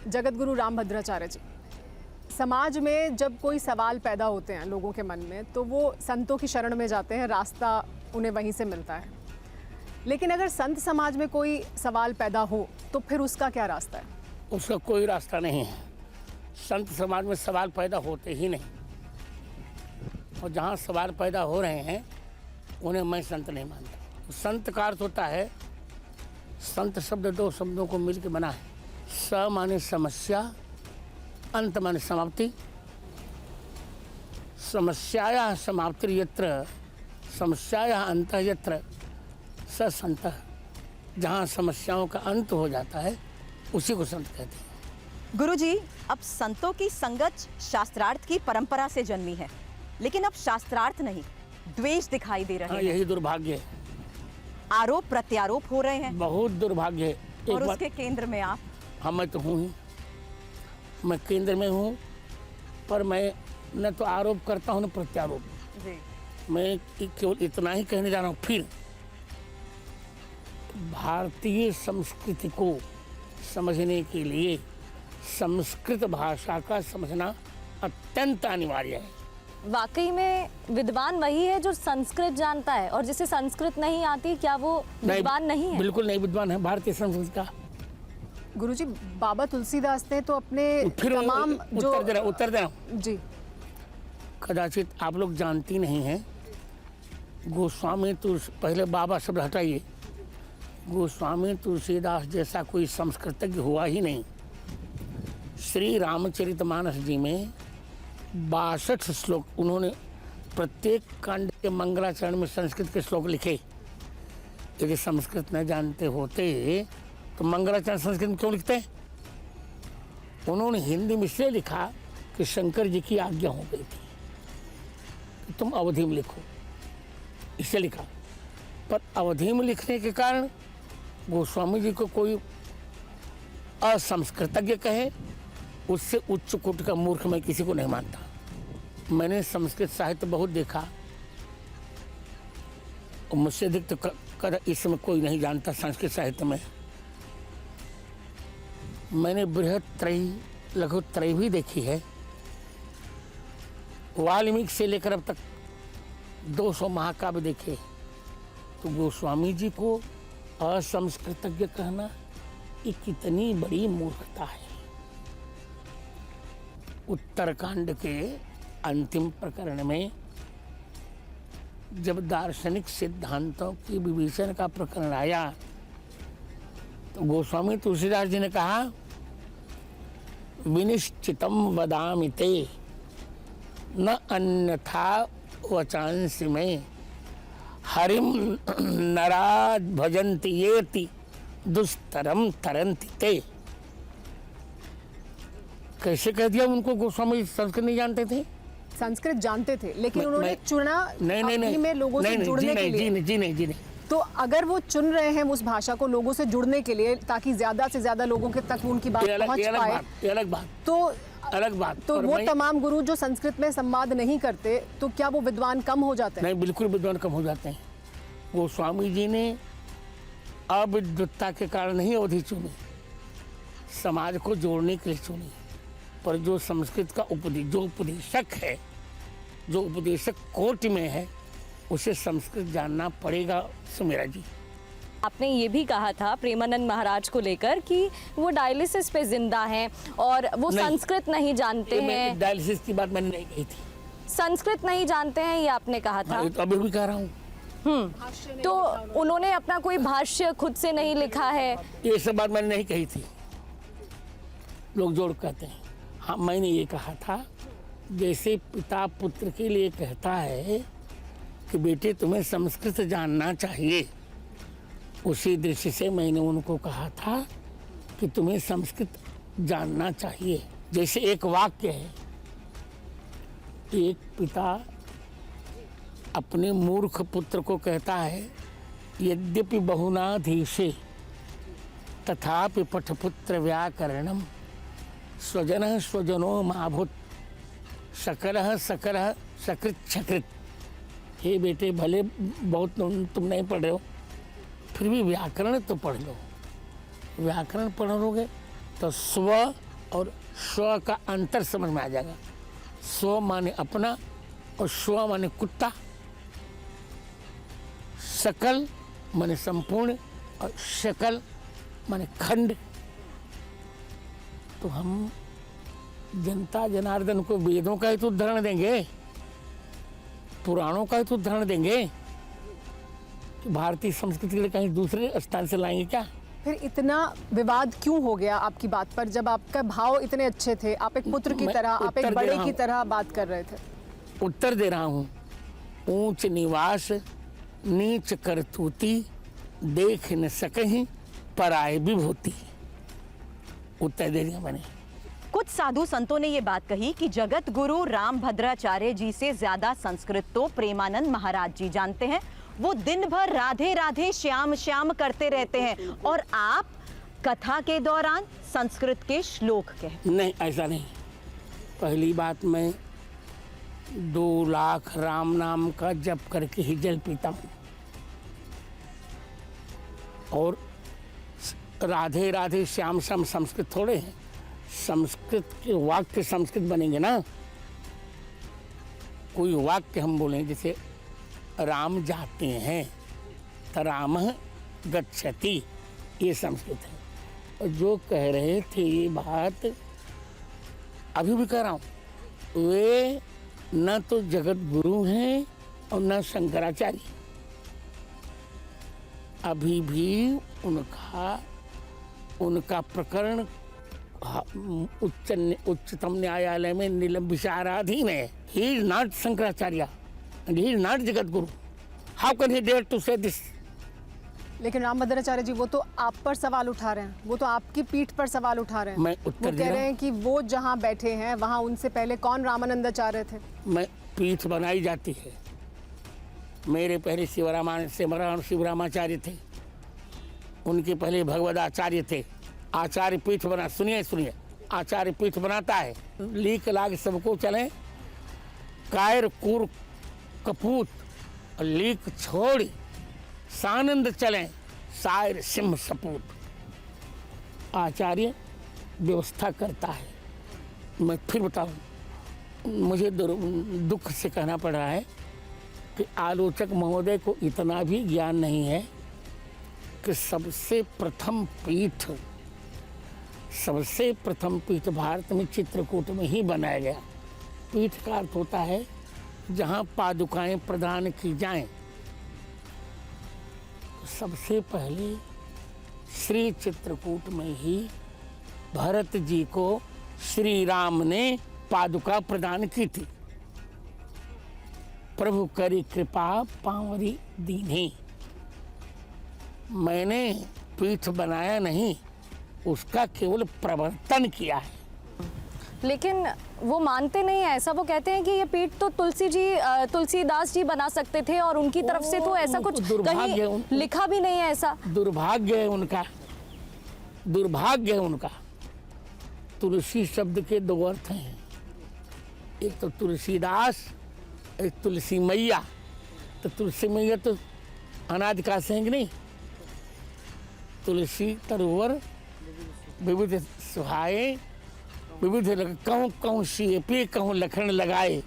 जगतगुरु रामभद्राचार्य जी, समाज में जब कोई सवाल पैदा होते हैं लोगों के मन में तो वो संतों की शरण में जाते हैं, रास्ता उन्हें वहीं से मिलता है। लेकिन अगर संत समाज में कोई सवाल पैदा हो तो फिर उसका क्या रास्ता है? उसका कोई रास्ता नहीं है। संत समाज में सवाल पैदा होते ही नहीं, और जहाँ सवाल पैदा हो रहे हैं उन्हें मैं संत नहीं मानता। संत का अर्थ होता है, संत शब्द दो शब्दों को मिलकर बना है। स माने समस्या, अंत माने समाप्ति। समस्यायाः समाप्तिर्यत्र समस्यायाः अंतः यत्र स संतः। जहाँ समस्याओं का अंत हो जाता है उसी को संत कहते हैं। गुरुजी, अब संतों की संगत शास्त्रार्थ की परंपरा से जन्मी है, लेकिन अब शास्त्रार्थ नहीं, द्वेष दिखाई दे रहे हैं। यही दुर्भाग्य है। आरोप प्रत्यारोप हो रहे हैं। बहुत दुर्भाग्य है। और उसके केंद्र में आप। हाँ, मैं तो हूँ ही, मैं केंद्र में हूँ, पर मैं न तो आरोप करता हूँ न प्रत्यारोप जी। मैं केवल इतना ही कहने जा रहा हूँ। फिर भारतीय संस्कृति को समझने के लिए संस्कृत भाषा का समझना अत्यंत अनिवार्य है। वाकई में विद्वान वही है जो संस्कृत जानता है, और जिसे संस्कृत नहीं आती, क्या वो विद्वान नहीं है? बिल्कुल नहीं विद्वान है भारतीय संस्कृत का। गुरुजी, बाबा तुलसीदास ने तो अपने तमाम जो उत्तर दे रहा जी, कदाचित आप लोग जानती नहीं हैं, गोस्वामी पहले बाबा शब्द हटाइए, गोस्वामी तुलसीदास जैसा कोई संस्कृतज्ञ हुआ ही नहीं। श्री रामचरितमानस जी में 62 श्लोक उन्होंने प्रत्येक कांड के मंगलाचरण में संस्कृत के श्लोक लिखे। यदि संस्कृत न जानते होते तो मंगलाचरण संस्कृत में क्यों लिखते हैं? उन्होंने हिंदी में इसलिए लिखा कि शंकर जी की आज्ञा हो गई थी कि तुम अवधि में लिखो, इससे लिखा। पर अवधि में लिखने के कारण गोस्वामी जी को कोई असंस्कृतज्ञ कहे, उससे उच्च कोटि का मूर्ख मैं किसी को नहीं मानता। मैंने संस्कृत साहित्य बहुत देखा, और मुझसे अधिक तो इस समय कोई नहीं जानता संस्कृत साहित्य में। मैंने बृहत त्रयी, लघु त्रयी भी देखी है। वाल्मीकि से लेकर अब तक 200 महाकाव्य देखे। तो गोस्वामी जी को असंस्कृतज्ञ कहना ये कितनी बड़ी मूर्खता है। उत्तरकांड के अंतिम प्रकरण में जब दार्शनिक सिद्धांतों की विवेचन का प्रकरण आया तो गोस्वामी तुलसीदास जी ने कहा, विनिश्चितम वदामि ते न अन्यथा वचांसि में हरिम नरा भजन्ति येति दुस्तरम तरन्ति ते। कैसे कह दिया उनको? गोस्वामी संस्कृत नहीं जानते थे? संस्कृत जानते थे, लेकिन उन्होंने चुना नहीं में लोगों से जुड़ने के लिए। जी नहीं। तो अगर वो चुन रहे हैं उस भाषा को लोगों से जुड़ने के लिए, ताकि ज्यादा से ज्यादा लोगों के तक उनकी बात पहुंच पाए, अलग बात। तो वो तमाम गुरु जो संस्कृत में संवाद नहीं करते, तो क्या वो विद्वान कम हो जाते हैं? नहीं, बिल्कुल विद्वान कम हो जाते हैं। गोस्वामी जी ने अविद्वत्ता के कारण नहीं अवधि चुनी, समाज को जोड़ने के लिए चुनी। पर जो संस्कृत का उपदेशक है, जो उपदेशक कोटि में है, उसे संस्कृत जानना पड़ेगा। सुमेरा जी, आपने ये भी कहा था प्रेमानंद महाराज को लेकर कि वो डायलिसिस पे जिंदा हैं और वो संस्कृत नहीं जानते हैं। डायलिसिस की बात मैंने नहीं कही थी। संस्कृत नहीं जानते हैं ये आपने कहा था। तो अभी भी कह रहा हूँ। तो उन्होंने अपना कोई भाष्य खुद से नहीं लिखा है, ये सब बात मैंने नहीं कही थी। लोग जोड़ कहते हैं। हाँ, मैंने ये कहा था, जैसे पिता पुत्र के लिए कहता है कि बेटे तुम्हें संस्कृत जानना चाहिए, उसी दृष्टि से मैंने उनको कहा था कि तुम्हें संस्कृत जानना चाहिए। जैसे एक वाक्य है, एक पिता अपने मूर्ख पुत्र को कहता है, यद्यपि बहुनाधीशे तथापि पठपुत्र व्याकरणम स्वजन स्वजनो माभूत सकलः सकलः सकृत सकृत। हे बेटे, भले बहुत तुम नहीं पढ़ रहे हो, फिर भी व्याकरण तो पढ़ लो। व्याकरण पढ़ लोगे तो स्व और स्व का अंतर समझ में आ जाएगा। स्व माने अपना और स्व माने कुत्ता, सकल माने संपूर्ण और शकल माने खंड। तो हम जनता जनार्दन को वेदों का ही तो उदाहरण देंगे, पुराणों का ही तो उदाहरण देंगे कि भारतीय संस्कृति के लिए कहीं दूसरे स्थान से लाएंगे क्या? फिर इतना विवाद क्यों हो गया आपकी बात पर, जब आपका भाव इतने अच्छे थे, आप एक पुत्र की मैं तरह, आप उत्तर एक दे बड़े रहा की हूं। तरह बात कर रहे थे? उत्तर दे रहा हूँ। ऊंच निवास नीच करतूती, देख न सकहीं पराय विभूति। उत्तर दे दिया मैंने। कुछ साधु संतों ने ये बात कही कि जगत गुरु राम भद्राचार्य जी से ज्यादा संस्कृत तो प्रेमानंद महाराज जी जानते हैं। वो दिन भर राधे राधे श्याम श्याम करते रहते हैं और आप कथा के दौरान संस्कृत के श्लोक कह। नहीं, ऐसा नहीं। पहली बात, मैं 2 लाख राम नाम का जप करके ही जल पीता हूँ। और राधे राधे श्याम श्याम संस्कृत थोड़े हैं। संस्कृत के वाक्य संस्कृत बनेंगे ना। कोई वाक्य हम बोलें, जैसे राम जाते हैं तो राम गच्छति, ये संस्कृत है। और जो कह रहे थे ये बात अभी भी कह रहा हूँ, वे न तो जगत गुरु हैं और न शंकराचार्य। अभी भी उनका प्रकरण उच्चतम न्यायालय में विचाराधीन है। He is not Shankaracharya and he is not Jagat Guru. How can he dare to say this? लेकिन रामभद्राचार्य जी वो तो आप पर सवाल उठा रहे हैं, वो तो आपकी पीठ पर सवाल उठा रहे हैं। मैं उत्तर वो दे कह रहा रहे हैं कि वो जहाँ बैठे हैं वहाँ उनसे पहले कौन रामानंदाचार्य थे? मैं पीठ बनाई जाती है। मेरे पहले शिवरामाचार्य थे, उनके पहले भगवदाचार्य थे। आचार्य पीठ बना, सुनिए, आचार्य पीठ बनाता है। लीक लाग सबको चले, कायर कूर कपूत और लीक छोड़ सानंद चले, सायर सिंह सपूत। आचार्य व्यवस्था करता है। मैं फिर बताऊं, मुझे दुख से कहना पड़ रहा है कि आलोचक महोदय को इतना भी ज्ञान नहीं है कि सबसे प्रथम पीठ भारत में चित्रकूट में ही बनाया गया। पीठ का अर्थ होता है जहाँ पादुकाएं प्रदान की जाएं। तो सबसे पहले श्री चित्रकूट में ही भरत जी को श्री राम ने पादुका प्रदान की थी। प्रभु करी कृपा पांवरी दीन्ही। मैंने पीठ बनाया नहीं, उसका केवल प्रवर्तन किया है। लेकिन वो मानते नहीं है ऐसा। वो कहते हैं कि ये पीठ तो तुलसीदास जी बना सकते थे और उनकी तरफ से तो ऐसा कुछ कहीं लिखा भी नहीं है ऐसा। दुर्भाग्य है उनका। तुलसी शब्द के 2 अर्थ हैं, एक तो तुलसीदास, एक तुलसी मैया। तो तुलसी मैया तो अनादि काल से हैं नहीं। तुलसी तरुवर विविध सुहाए, विविध कहूँ शिल्पी कहूँ लखन लगाए।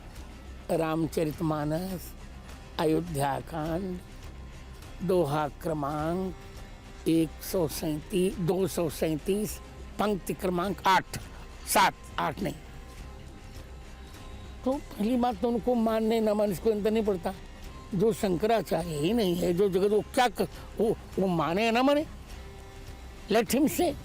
रामचरितमानस, अयोध्या कांड, दोहा क्रमांक 237, पंक्ति क्रमांक 8 नहीं। तो पहली बात तो उनको मानने न मानने इसको अंतर नहीं पड़ता। जो शंकराचार्य ही नहीं है, जो जगत वो क्या वो माने या न माने, लेट हिम से।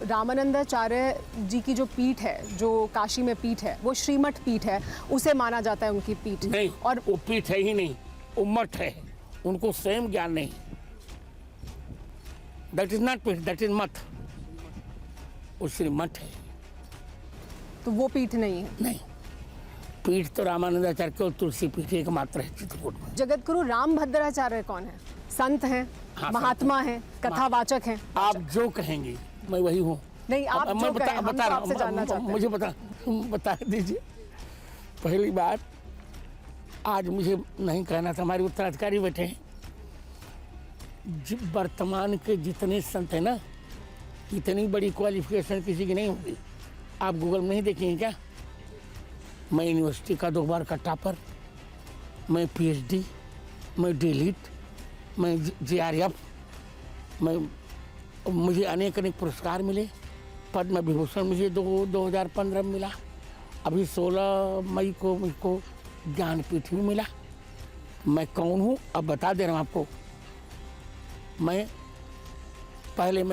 रामानंदाचार्य जी की जो पीठ है, जो काशी में पीठ है, वो श्रीमठ पीठ है, उसे माना जाता है उनकी पीठ। नहीं, और वो पीठ है ही नहीं, वो मठ है। उनको स्वयं ज्ञान नहीं। दैट इज नॉट पीठ, दैट इज मठ। वो श्रीमठ है। तो वो पीठ नहीं है। नहीं, पीठ तो रामानंदाचार्य की और तुलसी पीठ एकमात्र है चित्रकूट में। जगत गुरु रामभद्राचार्य कौन है? संत हैं, हाँ, महात्मा हैं, कथावाचक हैं। आप जो कहेंगे मैं वही हूँ। नहीं, आप जो कहें, हम तो आपसे जानना चाहते हैं। मुझे बता दीजिए। पहली बात, आज मुझे नहीं कहना था, हमारे उत्तराधिकारी बैठे हैं। वर्तमान के जितने संत हैं ना, इतनी बड़ी क्वालिफिकेशन किसी की नहीं होगी। आप गूगल में नहीं देखेंगे क्या? मैं यूनिवर्सिटी का 2 बार का टॉपर, मैं PhD, मैं डीलिट, मैं JRF, मुझे अनेक पुरस्कार मिले। पद्म विभूषण मुझे 2015 में मिला। अभी 16 मई को मुझको ज्ञानपीठ भी मिला। मैं कौन हूँ अब बता दे रहा हूँ आपको। मैं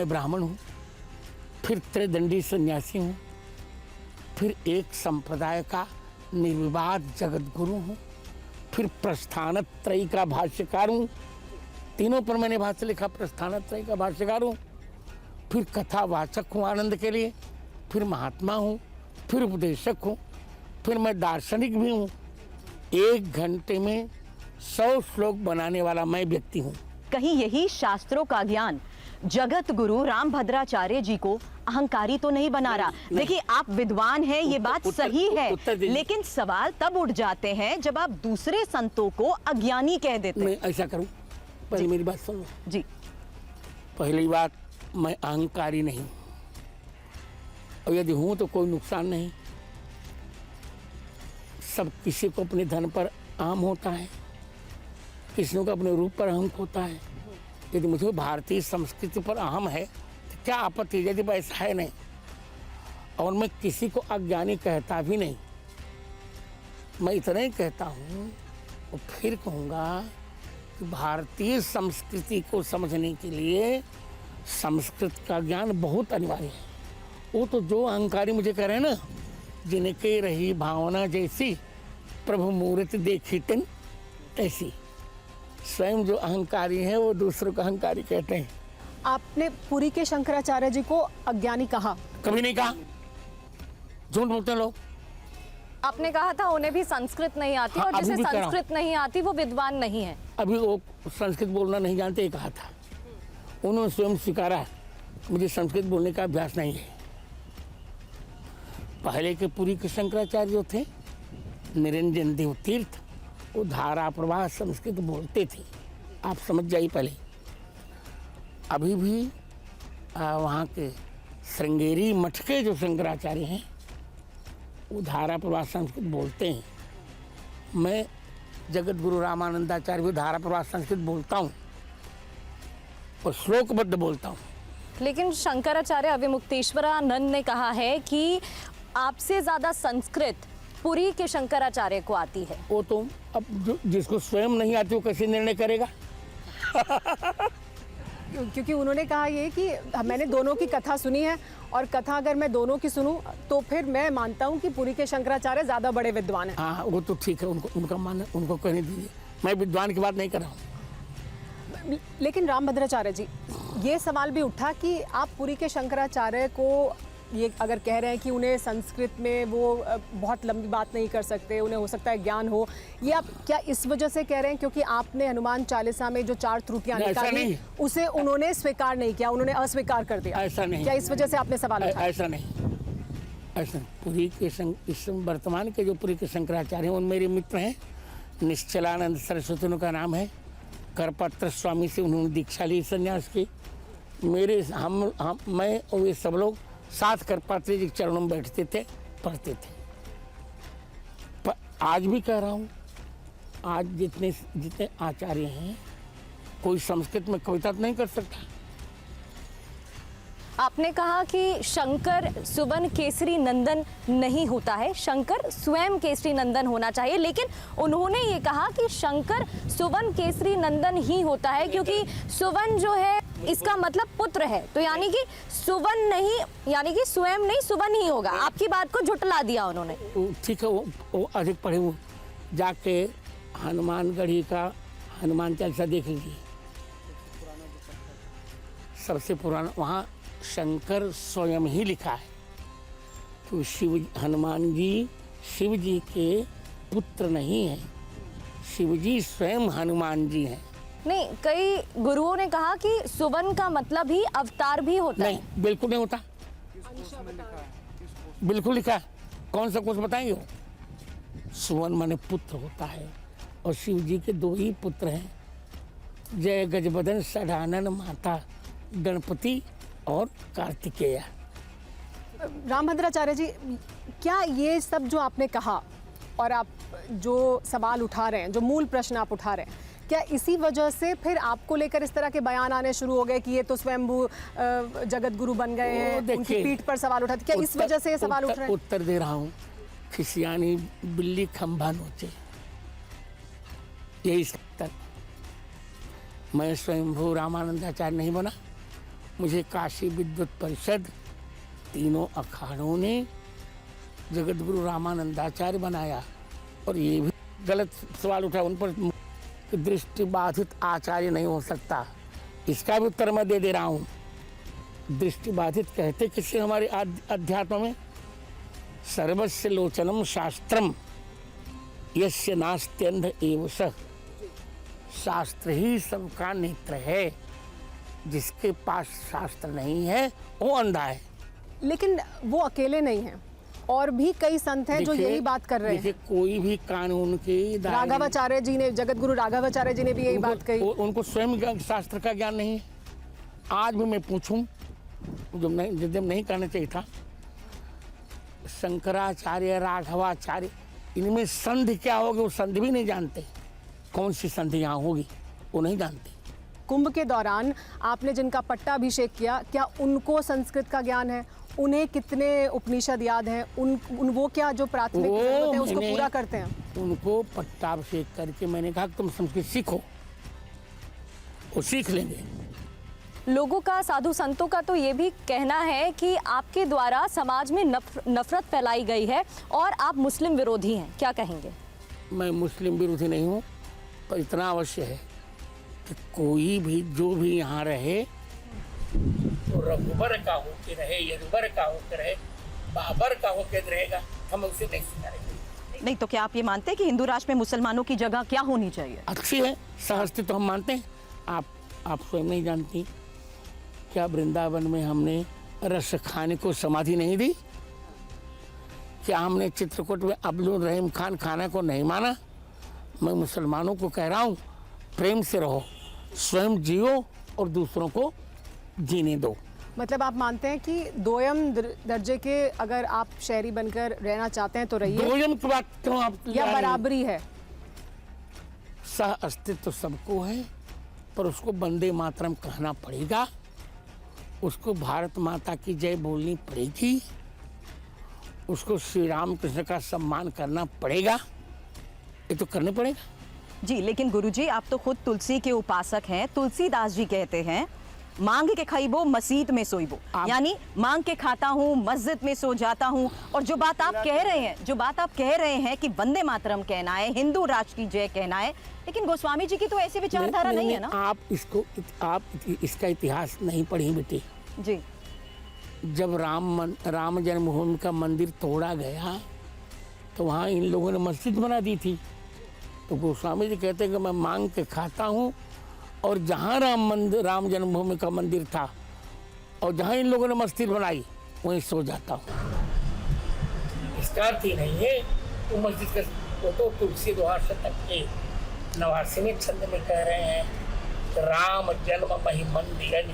ब्राह्मण हूँ, फिर त्रिदंडी सन्यासी हूँ, फिर एक संप्रदाय का निर्विवाद जगत गुरु हूँ, फिर प्रस्थानत्रयी का भाष्यकार हूँ। तीनों पर मैंने भाष्य लिखा। प्रस्थानत्रयी का भाष्यकार हूँ, फिर कथावाचक हूँ आनंद के लिए, फिर महात्मा हूँ, फिर उपदेशक हूँ, फिर मैं दार्शनिक भी हूँ। 1 घंटे में 100 श्लोक बनाने वाला मैं व्यक्ति हूँ। कहीं यही शास्त्रों का ज्ञान जगत गुरु रामभद्राचार्य जी को अहंकारी तो नहीं बना रहा? देखिए, आप विद्वान हैं, ये बात सही है, लेकिन सवाल तब उठ जाते हैं जब आप दूसरे संतों को अज्ञानी कह देते हैं। मैं ऐसा करूं? पहले मेरी बात सुन लो जी। पहली बात, मैं अहंकारी नहीं, और यदि हूं तो कोई नुकसान नहीं। सब किसी को अपने धन पर अहम होता है, किसी को अपने रूप पर अहम होता है। यदि मुझे भारतीय संस्कृति पर अहम है तो क्या आपत्ति, यदि ऐसा है नहीं। और मैं किसी को अज्ञानी कहता भी नहीं। मैं इतना ही कहता हूँ और फिर कहूँगा कि भारतीय संस्कृति को समझने के लिए संस्कृत का ज्ञान बहुत अनिवार्य है। वो तो जो अहंकारी मुझे कह रहे हैं ना, जिनके रही भावना जैसी प्रभु मूर्ति देखी तिन तैसी, स्वयं जो अहंकारी है वो दूसरों को अहंकारी कहते हैं। आपने पुरी के शंकराचार्य जी को अज्ञानी कहा? कभी नहीं कहा, झूठ बोलते हैं लोग। आपने कहा था उन्हें भी संस्कृत नहीं आती, हाँ, और जिसे अभी भी कह रहा हूं। संस्कृत नहीं आती वो विद्वान नहीं है। अभी वो संस्कृत बोलना नहीं जानते, ये कहा था। उन्होंने स्वयं स्वीकारा मुझे संस्कृत बोलने का अभ्यास नहीं है। पहले के पुरी के शंकराचार्य जो थे, निरंजन देव तीर्थ, वो धारा प्रवाह संस्कृत बोलते थे। आप समझ जाइए। पहले अभी भी वहाँ के श्रृंगेरी मठ के जो शंकराचार्य हैं वो धारा प्रवाह संस्कृत बोलते हैं। मैं जगत गुरु रामानंदाचार्य भी धारा प्रवाह संस्कृत बोलता हूँ और श्लोकबद्ध बोलता हूँ। लेकिन शंकराचार्य अविमुक्तेश्वरानंद ने कहा है कि आपसे ज्यादा संस्कृत पुरी के शंकराचार्य को आती है। वो तो अब जिसको स्वयं नहीं आती वो कैसे निर्णय करेगा? क्योंकि उन्होंने कहा ये कि मैंने दोनों की कथा सुनी है, और कथा अगर मैं दोनों की सुनूं तो फिर मैं मानता हूं कि पुरी के शंकराचार्य ज़्यादा बड़े विद्वान हैं। हाँ, वो तो ठीक है, उनका मानना, उनको कहने दीजिए। मैं विद्वान की बात नहीं कर रहा हूँ। लेकिन रामभद्राचार्य जी, ये सवाल भी उठा कि आप पुरी के शंकराचार्य को ये अगर कह रहे हैं कि उन्हें संस्कृत में वो बहुत लंबी बात नहीं कर सकते, उन्हें हो सकता है ज्ञान हो, ये आप क्या इस वजह से कह रहे हैं क्योंकि आपने हनुमान चालीसा में जो 4 त्रुटियां निकाली उसे उन्होंने स्वीकार नहीं किया, उन्होंने अस्वीकार कर दिया? ऐसा नहीं। क्या इस वजह से आपने सवाल उठाया? ऐसा नहीं, ऐसा पुरी के इस वर्तमान के जो पुरी के शंकराचार्य हैं उन मेरे मित्र हैं। निश्चलानंद सरस्वती उनका नाम है। करपत्र स्वामी से उन्होंने दीक्षा ली सन्यास की। मैं और ये सब लोग साथ करपात्री जी के चरणों में बैठते थे, पढ़ते थे। पर आज भी कह रहा हूँ, आज जितने आचार्य हैं, कोई संस्कृत में कविता नहीं कर सकता। आपने कहा कि शंकर सुवन केसरी नंदन नहीं होता है, शंकर स्वयं केसरी नंदन होना चाहिए, लेकिन उन्होंने ये कहा कि शंकर सुवन केसरी नंदन ही होता है क्योंकि सुवन जो है इसका मतलब पुत्र है, तो यानी कि सुवन नहीं, यानी कि स्वयं नहीं, सुवन ही होगा। आपकी बात को झुटला दिया उन्होंने। ठीक है, वो अधिक पढ़े हुए, जाके हनुमानगढ़ी का हनुमान चालीसा देख लीजिए, सबसे पुराना। वहाँ शंकर स्वयं ही लिखा है। तो हनुमान जी शिव जी के पुत्र नहीं हैं, शिव जी स्वयं हनुमान जी हैं। नहीं, कई गुरुओं ने कहा कि सुवन का मतलब ही अवतार भी होता है। नहीं, बिल्कुल नहीं होता। बिल्कुल लिखा है। कौन सा कुछ बताएंगे? वो सुवन माने पुत्र होता है, और शिव जी के 2 ही पुत्र हैं, जय गजबदन सडानन माता गणपति और कार्तिकेय। रामभद्राचार्य जी, क्या ये सब जो आपने कहा और आप जो सवाल उठा रहे हैं, जो मूल प्रश्न आप उठा रहे हैं, क्या इसी वजह से फिर आपको लेकर इस तरह के बयान आने शुरू हो गए कि ये तो स्वयंभू जगत गुरु बन गए हैं, उनकी पीठ पर सवाल उठाते, क्या इस वजह से ये सवाल उठ रहे हैं? उत्तर दे रहा हूँ, खिसियानी बिल्ली खंभा नोचे, यही उत्तर। मैं स्वयंभू रामानंदाचार्य नहीं बना, मुझे काशी विद्वत परिषद तीनों अखाड़ों ने जगत गुरु रामानंदाचार्य बनाया। और ये भी गलत सवाल उठा उन पर, दृष्टि बाधित आचार्य नहीं हो सकता, इसका भी उत्तर मैं दे रहा हूँ। दृष्टि बाधित कहते किसी हमारे अध्यात्म में, सर्वस्य लोचनम शास्त्रम यस्य नास्त्यंध एव सः, शास्त्र ही सबका नेत्र है, जिसके पास शास्त्र नहीं है वो अंधा है। लेकिन वो अकेले नहीं हैं, और भी कई संत हैं जो यही बात कर रहे हैं। कोई भी कानून के राघवाचार्य जी ने, जगत गुरु राघवाचार्य जी ने भी यही बात कही। उनको स्वयं शास्त्र का ज्ञान नहीं है। आज भी मैं पूछूं, जो नहीं करना चाहिए था, शंकराचार्य, राघवाचार्य, इनमें संधि क्या होगी वो संधि भी नहीं जानते। कौन सी संधि यहाँ होगी वो नहीं जानते। कुंभ के दौरान आपने जिनका पट्टाभिषेक किया, क्या उनको संस्कृत का ज्ञान है? उन्हें कितने उपनिषद याद हैं? वो क्या जो प्राथमिक जरूरत है उसको पूरा करते हैं? उनको पट्टाभिषेक करके मैंने कहा कि तुम संस्कृत सीखो, वो सीख लेंगे। लोगों का, साधु संतों का तो ये भी कहना है कि आपके द्वारा समाज में नफरत फैलाई गई है और आप मुस्लिम विरोधी हैं, क्या कहेंगे? मैं मुस्लिम विरोधी नहीं हूँ, पर इतना अवश्य है कि कोई भी जो भी यहाँ रहे तो रघुबर का होकर रहे, यदुबर का होकर रहे, बाबर का होकर रहेगा, हम उसे नहीं सिखाएंगे। नहीं तो क्या आप ये मानते हैं कि हिंदू राष्ट्र में मुसलमानों की जगह क्या होनी चाहिए? अच्छी है, सहस्तित्व तो हम मानते हैं। आप स्वयं नहीं जानती क्या वृंदावन में हमने रस खाने को समाधि नहीं दी? क्या हमने चित्रकूट में अब्दुल रहीम खान खाना को नहीं माना? मैं मुसलमानों को कह रहा हूँ, प्रेम से रहो, स्वयं जियो और दूसरों को जीने दो। मतलब आप मानते हैं कि दोयम दर्जे के अगर आप शहरी बनकर रहना चाहते हैं तो रहिए? दोयम की बात क्यों आप, या बराबरी है? सह अस्तित्व सबको है, पर उसको वंदे मातरम कहना पड़ेगा, उसको भारत माता की जय बोलनी पड़ेगी, उसको श्री राम कृष्ण का सम्मान करना पड़ेगा, ये तो करने पड़ेगा। जी, लेकिन गुरुजी आप तो खुद तुलसी के उपासक हैं। तुलसीदास जी कहते हैं, मांग के खाइबो मस्जिद में सोइबो, यानी मांग के खाता हूँ, मस्जिद में सो जाता हूँ। और जो बात आप कह रहे हैं कि वंदे मातरम कहना है, हिंदू राष्ट्र की जय कहना है, लेकिन गोस्वामी जी की तो ऐसी विचारधारा नहीं है ना। आप इसका इतिहास नहीं पढ़ी बेटी जी। जब राम जन्मभूमि का मंदिर तोड़ा गया तो वहाँ इन लोगों ने मस्जिद बना दी थी। तो गोस्वामी जी कहते हैं कि मैं मांग के खाता हूँ, और जहाँ राम जन्मभूमि का मंदिर था और जहाँ इन लोगों ने मस्जिद बनाई वहीं सो जाता हूँ। इसका अर्थ ही नहीं है वो मस्जिद का, वो तो तुलसी दोहा शतक के 89वें छंद में कह रहे हैं कि राम जन्म मही मंदिर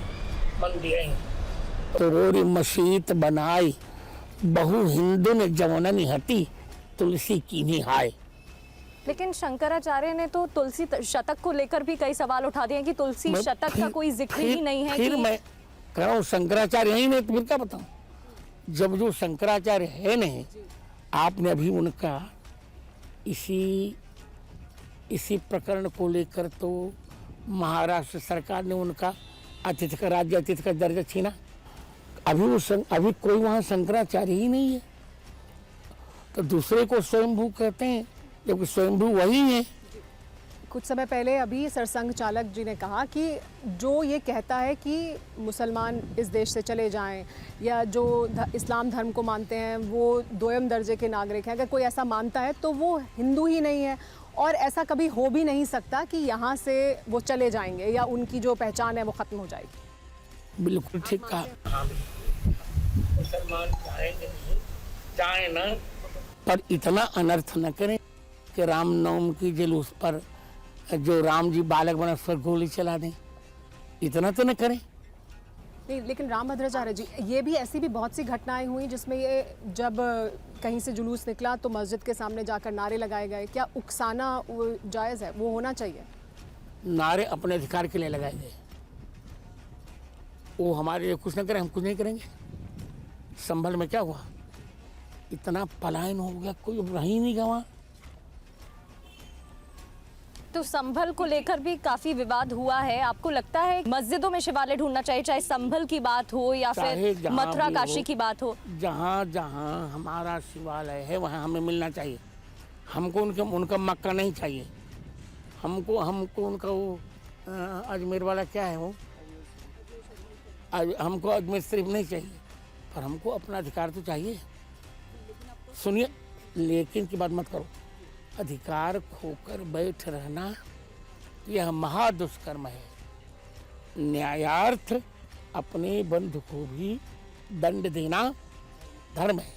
तो रोरी मस्जिद बनाई, बहु हिंदू ने जमुननी हती, तुलसी की निहाय। लेकिन शंकराचार्य ने तो तुलसी शतक को लेकर भी कई सवाल उठा दिए कि तुलसी शतक का कोई जिक्र ही नहीं है। फिर मैं कह रहा हूँ शंकराचार्य ही नहीं तो फिर क्या बताऊँ? जब जो शंकराचार्य है नहीं, आपने अभी उनका इसी प्रकरण को लेकर तो महाराष्ट्र सरकार ने उनका राज्य अतिथि का दर्जा छीना। अभी कोई वहाँ शंकराचार्य ही नहीं है, तो दूसरे को स्वयंभू कहते हैं, जबकि स्वयंभू वही है। कुछ समय पहले अभी सरसंघ चालक जी ने कहा कि जो ये कहता है कि मुसलमान इस देश से चले जाएं, या जो इस्लाम धर्म को मानते हैं वो दोयम दर्जे के नागरिक हैं, अगर कोई ऐसा मानता है तो वो हिंदू ही नहीं है, और ऐसा कभी हो भी नहीं सकता कि यहाँ से वो चले जाएंगे या उनकी जो पहचान है वो ख़त्म हो जाएगी। बिल्कुल ठीक कहा। मुसलमान चाहेंगे नहीं, चाहे न, पर इतना अनर्थ न करें कि रामनवमी की जुलूस पर जो राम जी बालक बना उस पर गोली चला दें, इतना तो न करें। नहीं, लेकिन रामभद्राचार्य जी, ये भी ऐसी भी बहुत सी घटनाएं हुई जिसमें ये जब कहीं से जुलूस निकला तो मस्जिद के सामने जाकर नारे लगाए गए। क्या उकसाना वो जायज़ है, वो होना चाहिए? नारे अपने अधिकार के लिए लगाए गए, वो हमारे लिए कुछ न करें, हम कुछ नहीं करेंगे। संभल में क्या हुआ, इतना पलायन हो गया, कोई रह ही नहीं गया। तो संभल को लेकर भी काफी विवाद हुआ है। आपको लगता है मस्जिदों में शिवालय ढूंढना चाहिए, चाहे संभल की बात हो या फिर मथुरा काशी की बात हो? जहाँ जहाँ हमारा शिवालय है वहाँ हमें मिलना चाहिए। हमको उनका मक्का नहीं चाहिए। हमको उनका वो अजमेर वाला क्या है वो, हमको अजमेर शरीफ नहीं चाहिए, पर हमको अपना अधिकार तो चाहिए। सुनिए, लेकिन की बात मत करो। अधिकार खोकर बैठ रहना यह महादुष्कर्म है। न्यायार्थ अपने बंधु को भी दंड देना धर्म है।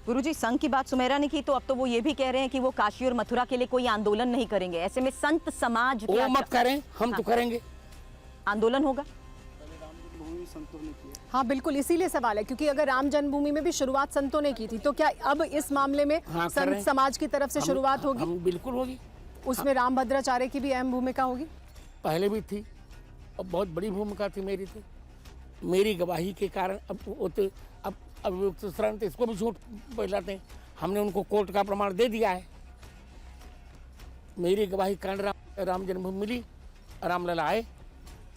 गुरुजी, संघ की बात सुमेरा ने की, तो अब तो वो ये भी कह रहे हैं कि वो काशी और मथुरा के लिए कोई आंदोलन नहीं करेंगे। ऐसे में संत समाज वो मत करें, हम तो करेंगे। आंदोलन होगा। हाँ बिल्कुल, इसीलिए सवाल है, क्योंकि अगर राम जन्मभूमि में भी शुरुआत संतों ने की थी, तो क्या अब इस मामले में संत समाज की तरफ से शुरुआत होगी? बिल्कुल होगी। उसमें रामभद्राचार्य की भी अहम भूमिका होगी। पहले भी थी और बहुत बड़ी भूमिका थी मेरी। तो मेरी गवाही के कारण अब तो इसको भी झूठ फैलाते हैं। हमने उनको कोर्ट का प्रमाण दे दिया है। मेरी गवाही कारण राम जन्मभूमि मिली, रामलला आए,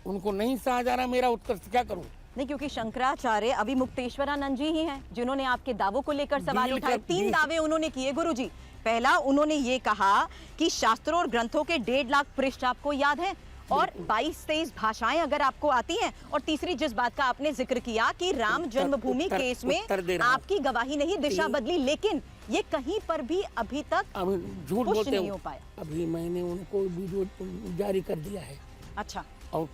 उनको नहीं सहा जा रहा मेरा उत्कर्ष, क्या करूं? नहीं, क्योंकि शंकराचार्य अभी मुक्तेश्वरानंद जी ही हैं जिन्होंने आपके दावों को लेकर सवाल उठाए। 3 दावे उन्होंने किए गुरुजी। पहला, उन्होंने ये कहा कि शास्त्रों और ग्रंथों के 1.5 लाख पृष्ठ आपको याद है और 22-23 भाषाएं अगर आपको आती हैं, और तीसरी जिस बात का आपने जिक्र किया कि राम जन्मभूमि केस में आपकी गवाही नहीं दिशा बदली, लेकिन ये कहीं पर भी अभी तक झूठ बोलते नहीं हो पाया। अभी मैंने उनको वीडियो जारी कर दिया है। अच्छा। और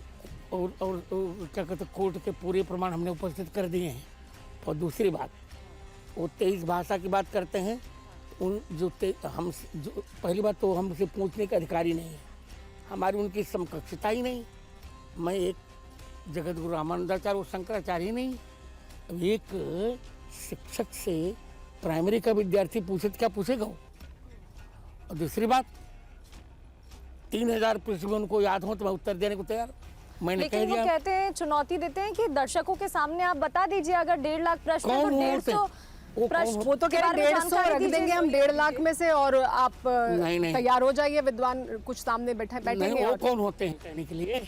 क्या कहते, कोर्ट के पूरे प्रमाण हमने उपस्थित कर दिए हैं। और दूसरी बात, वो 23 भाषा की बात करते हैं, उन जो पहली बात तो हमसे पूछने का अधिकार ही नहीं है, हमारी उनकी समकक्षता ही नहीं। मैं एक जगत गुरु रामानंदाचार्य और शंकराचार्य ही नहीं। अब एक शिक्षक से प्राइमरी का विद्यार्थी पूछे तो क्या पूछेगा वो? और दूसरी बात, 3000 पृष्ठ में उनको याद हो तो मैं उत्तर देने को तैयार। मैंने लेकिन वो कहते हैं, चुनौती देते हैं कि दर्शकों के सामने आप बता दीजिए, अगर 1.5 लाख प्रश्न है तो 150 प्रश्न, वो तो कह रहे 150 रख देंगे हम 1.5 लाख में से, और आप तैयार हो जाइए, विद्वान कुछ सामने बैठेंगे। वो कौन होते हैं कहने के लिए?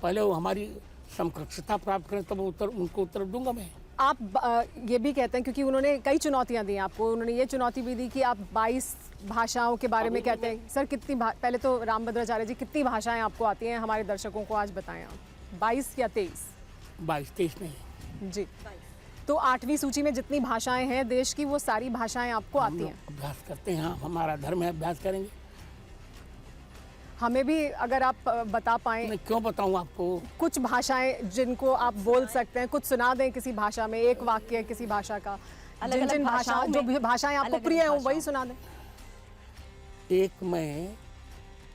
पहले वो हमारी समकक्षता प्राप्त करें तब उनको उत्तर दूंगा मैं। आप ये भी कहते हैं, क्योंकि उन्होंने कई चुनौतियां दी आपको, उन्होंने ये चुनौती भी दी कि आप 22 भाषाओं के बारे में कहते हैं। सर कितनी पहले तो रामभद्राचार्य जी, कितनी भाषाएं आपको आती हैं? हमारे दर्शकों को आज बताएं आप। 22 या 23? 22-23 नहीं जी। तो 8वीं सूची में जितनी भाषाएं हैं देश की, वो सारी भाषाएं आपको आती हैं? अभ्यास करते हैं, हमारा धर्म है, अभ्यास करेंगे। हमें भी अगर आप बता पाएं। मैं क्यों बताऊं आपको? कुछ भाषाएं जिनको आप बोल सकते हैं, कुछ सुना दें किसी भाषा में, एक वाक्य किसी भाषा का, जिन भाषा जो भाषाएं आपको प्रिय हैं वही सुना दें। एक मैं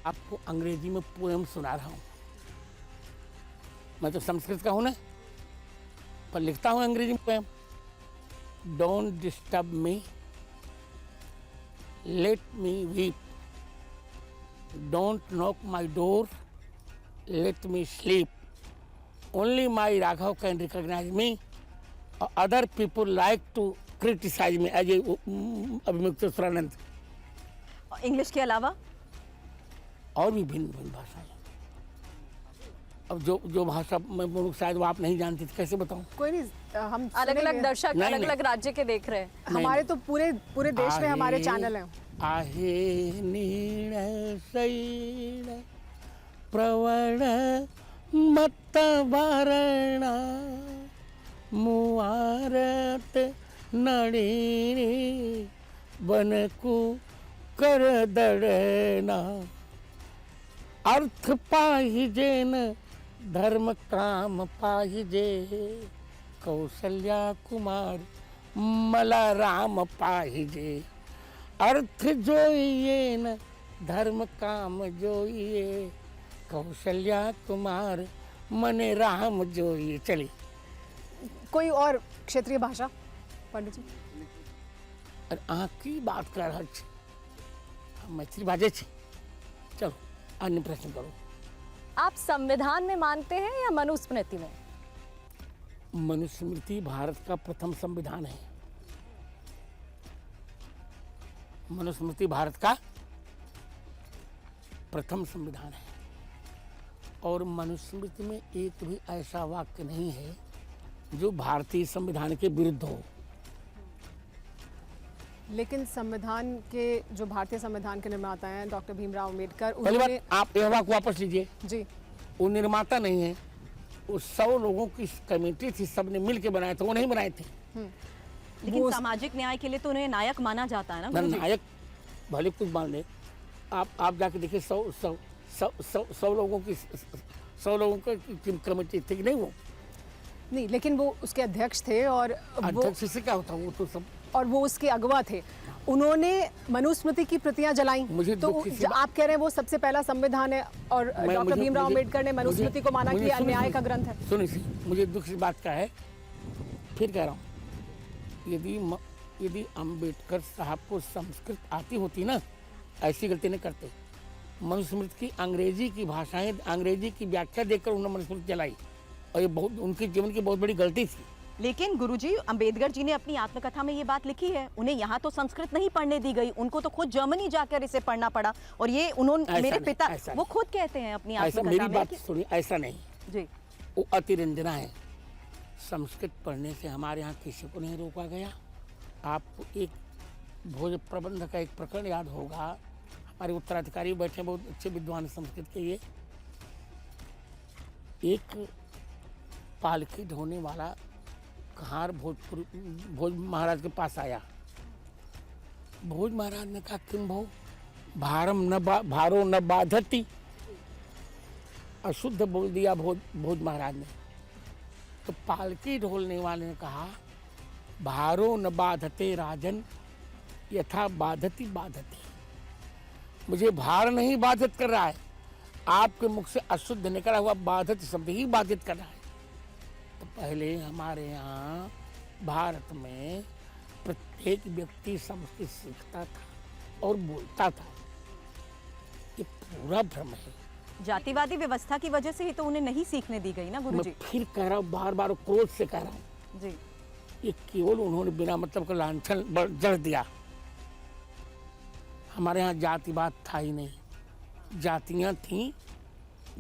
आपको अंग्रेजी में पोएम सुना रहा हूँ। मैं तो संस्कृत का हूँ ना, पर लिखता हूँ अंग्रेजी में poem. Don't disturb me, let me weep, don't knock my door, let me sleep. Only my Raghav can recognize me. Other people like to criticize me as Avimukteshwaranand. English के अलावा और भी भिन्न भिन्न भाषाएं। अब जो भाषा मैं बोलूँ शायद वो आप नहीं जानती थी, कैसे बताऊँ? कोई नहीं, हम अलग-अलग दर्शक अलग-अलग राज्य के देख रहे हैं। हमारे तो पूरे देश में हमारे चैनल हैं। आहे नीण शैल प्रवण मत वारणा मुआरत नड़ीनी बनकु कर दड़ना। अर्थ पाहिजे न धर्म काम पाहिजे, कौशल्या कुमार मला राम पाहिजे। अर्थ जोइए न धर्म काम जोइए, कौशल्या कुमार मने राम जो ये चले। कोई और क्षेत्रीय भाषा पंडित जी? और आँख की बात कर रहा छी, हम मैथिली बाजे छी। चलो अन्य प्रश्न करो। आप संविधान में मानते हैं या मनुस्मृति में? मनुस्मृति भारत का प्रथम संविधान है। मनुस्मृति भारत का प्रथम संविधान है और मनुस्मृति में एक भी ऐसा वाक्य नहीं है जो भारतीय संविधान के विरुद्ध हो। लेकिन संविधान के जो भारतीय संविधान के निर्माता हैं डॉक्टर भीमराव अम्बेडकर, पहली उन्होंने बात, आप यह वाक्य वापस लीजिए। जी वो निर्माता नहीं है, वो 100 लोगों की कमेटी थी, सबने मिल के बनाए थे, वो नहीं बनाए थे। लेकिन सामाजिक न्याय के लिए तो उन्हें नायक माना जाता है ना गुरुजी? नायक भले कुछ मान ले, आप जाके देखिए 100 लोगों की कमेटी थी कि नहीं वो? नहीं, लेकिन वो उसके अध्यक्ष थे और अध्यक्ष से क्या होता, वो तो सब, और वो उसके अगवा थे। उन्होंने मनुस्मृति की प्रतियां जलाई। मुझे तो दुख इसी आप कह रहे हैं वो सबसे पहला संविधान है और डॉक्टर भीमराव अम्बेडकर ने मनुस्मृति को माना कि अन्याय का ग्रंथ है। सुनिए, मुझे दुख की बात का है, फिर कह रहा हूँ, यदि अम्बेडकर साहब को संस्कृत आती होती ना, ऐसी गलती नहीं करते। मनुस्मृति की अंग्रेजी की भाषाएं, अंग्रेजी की व्याख्या देकर उन्होंने मनुस्मृति चलाई और ये बहुत उनके जीवन की बहुत बड़ी गलती थी। लेकिन गुरुजी, अंबेडकर जी ने अपनी आत्मकथा में ये बात लिखी है, उन्हें यहाँ तो संस्कृत नहीं पढ़ने दी गई, उनको तो खुद जर्मनी जाकर इसे पढ़ना पड़ा। और ये उन्होंने, मेरे पिता वो खुद कहते हैं अपनी ऐसा, आत्मकथा मेरी में बात सुनिए, ऐसा नहीं जी, वो अतिरंजना है। संस्कृत पढ़ने से हमारे यहाँ किसी को नहीं रोका गया। आपको एक भोज प्रबंध का एक प्रकरण याद होगा, हमारे उत्तराधिकारी बैठे बहुत अच्छे विद्वान संस्कृत के। ये एक पालकी ढोने वाला कहार भोज महाराज के पास आया। भोज महाराज ने कहा, किम भो भारो न बाधती। अशुद्ध बोल दिया भोज महाराज ने। तो पालकी ढोलने वाले ने कहा, भारो न बाधते राजन यथा बाधती बाधती। मुझे भार नहीं बाधित कर रहा है, आपके मुख से अशुद्ध निकला हुआ बाधित शब्द ही बाधित कर रहा है। तो पहले हमारे यहाँ भारत में प्रत्येक व्यक्ति संस्कृत सीखता था और बोलता था। ये पूरा भ्रम है। जातिवादी व्यवस्था की वजह से ही तो उन्हें नहीं सीखने दी गई ना गुरुजी? मैं फिर कह रहा हूँ, बार बार क्रोध से कह रहा हूँ जी, ये केवल उन्होंने बिना मतलब का लांछन जड़ दिया। हमारे यहाँ जातिवाद था ही नहीं, जातियाँ थीं,